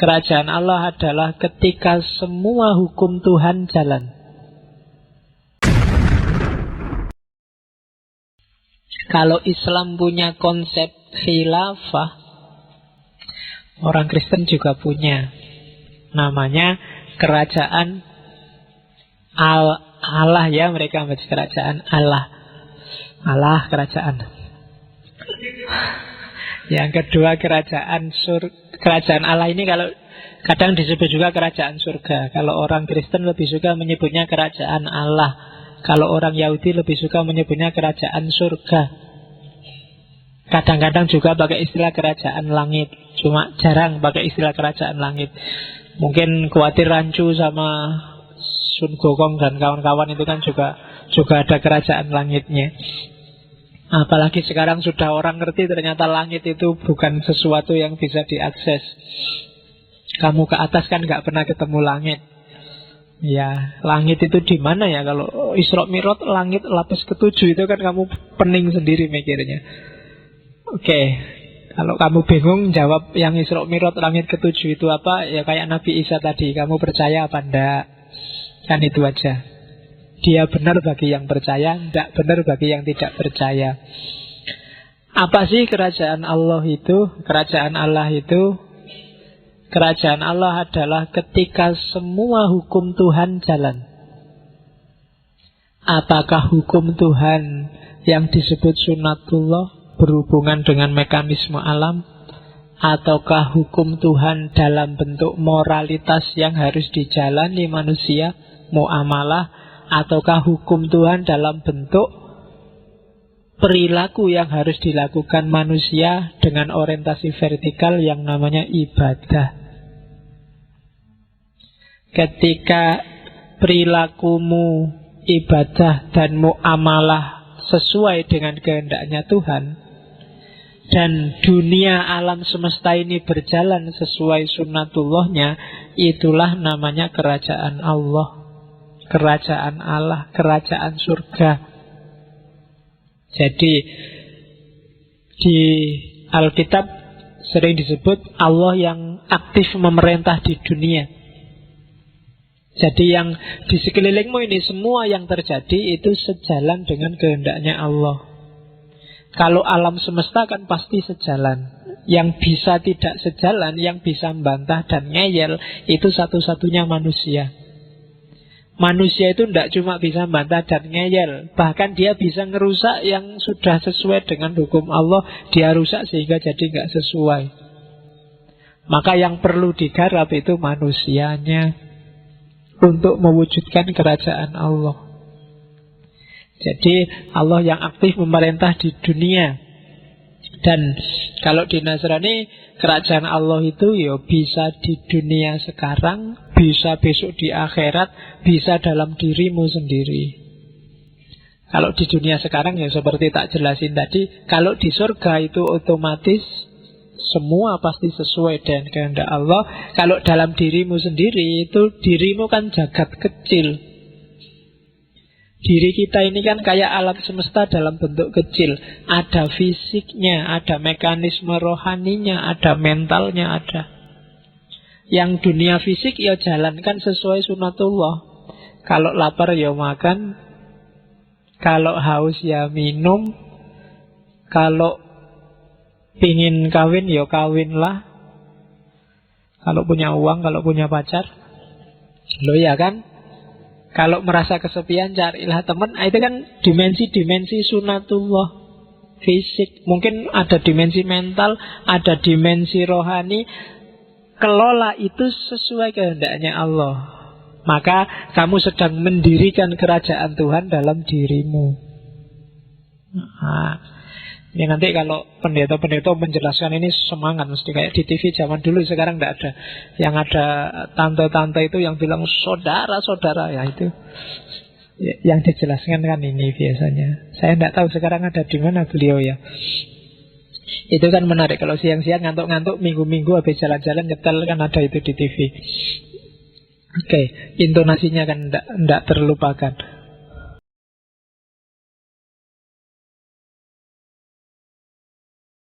Kerajaan Allah adalah ketika semua hukum Tuhan jalan. Kalau Islam punya konsep khilafah, orang Kristen juga punya. Namanya kerajaan Allah, ya, mereka baca kerajaan Allah. Allah kerajaan. Yang kedua kerajaan Allah ini kalau kadang disebut juga kerajaan surga. Kalau orang Kristen lebih suka menyebutnya kerajaan Allah. Kalau orang Yahudi lebih suka menyebutnya kerajaan surga. Kadang-kadang juga pakai istilah kerajaan langit. Cuma jarang pakai istilah kerajaan langit. Mungkin khawatir rancu sama Sun Gokong dan kawan-kawan itu kan juga ada kerajaan langitnya. Apalagi sekarang sudah orang ngerti ternyata langit itu bukan sesuatu yang bisa diakses. Kamu ke atas kan nggak pernah ketemu langit. Ya, langit itu di mana ya? Kalau Isra Mi'raj langit lapis ketujuh itu kan kamu pening sendiri mikirnya. Oke, kalau kamu bingung jawab yang Isra Mi'raj langit ketujuh itu apa? Ya kayak Nabi Isa tadi, kamu percaya apa enggak? Kan itu aja. Dia benar bagi yang percaya, tidak benar bagi yang tidak percaya. Apa sih kerajaan Allah itu? Kerajaan Allah itu, kerajaan Allah adalah ketika semua hukum Tuhan jalan. Apakah hukum Tuhan yang disebut sunatullah berhubungan dengan mekanisme alam? Ataukah hukum Tuhan dalam bentuk moralitas yang harus dijalani manusia, muamalah? Ataukah hukum Tuhan dalam bentuk perilaku yang harus dilakukan manusia dengan orientasi vertikal yang namanya ibadah? Ketika perilakumu ibadah dan muamalah sesuai dengan kehendaknya Tuhan, dan dunia alam semesta ini berjalan sesuai sunnatullahnya, itulah namanya kerajaan Allah. Kerajaan Allah, kerajaan surga. Jadi di Alkitab sering disebut Allah yang aktif memerintah di dunia. Jadi yang di sekelilingmu ini semua yang terjadi itu sejalan dengan kehendaknya Allah. Kalau alam semesta kan pasti sejalan. Yang bisa tidak sejalan, yang bisa membantah dan ngeyel, itu satu-satunya manusia. Manusia itu tidak cuma bisa membantah dan ngeyel, bahkan dia bisa ngerusak yang sudah sesuai dengan hukum Allah. Dia rusak sehingga jadi nggak sesuai. Maka yang perlu digarap itu manusianya untuk mewujudkan kerajaan Allah. Jadi Allah yang aktif memerintah di dunia. Dan kalau di Nasrani, kerajaan Allah itu ya bisa di dunia sekarang, bisa besok di akhirat, bisa dalam dirimu sendiri. Kalau di dunia sekarang ya seperti tak jelasin tadi, kalau di surga itu otomatis semua pasti sesuai dengan kehendak Allah. Kalau dalam dirimu sendiri itu, dirimu kan jagat kecil. Diri kita ini kan kayak alam semesta dalam bentuk kecil. Ada fisiknya, ada mekanisme rohaninya, ada mentalnya, ada. Yang dunia fisik ya jalankan sesuai sunatullah. Kalau lapar ya makan, kalau haus ya minum, kalau pingin kawin ya kawinlah. Kalau punya uang, kalau punya pacar, lo ya kan. Kalau merasa kesepian, carilah teman. Itu kan dimensi-dimensi sunatullah fisik. Mungkin ada dimensi mental, ada dimensi rohani. Kelola itu sesuai kehendaknya Allah. Maka kamu sedang mendirikan kerajaan Tuhan dalam dirimu. Ini nanti kalau pendeta-pendeta menjelaskan ini semangat, mesti kayak di TV zaman dulu, sekarang tidak ada. Yang ada tante-tante itu yang bilang saudara-saudara, ya itu yang dijelaskan kan ini biasanya. Saya tidak tahu sekarang ada di mana beliau ya. Itu kan menarik, kalau siang-siang ngantuk-ngantuk, minggu-minggu habis jalan-jalan nyetel kan ada itu di TV. Oke, intonasinya kan tidak terlupakan.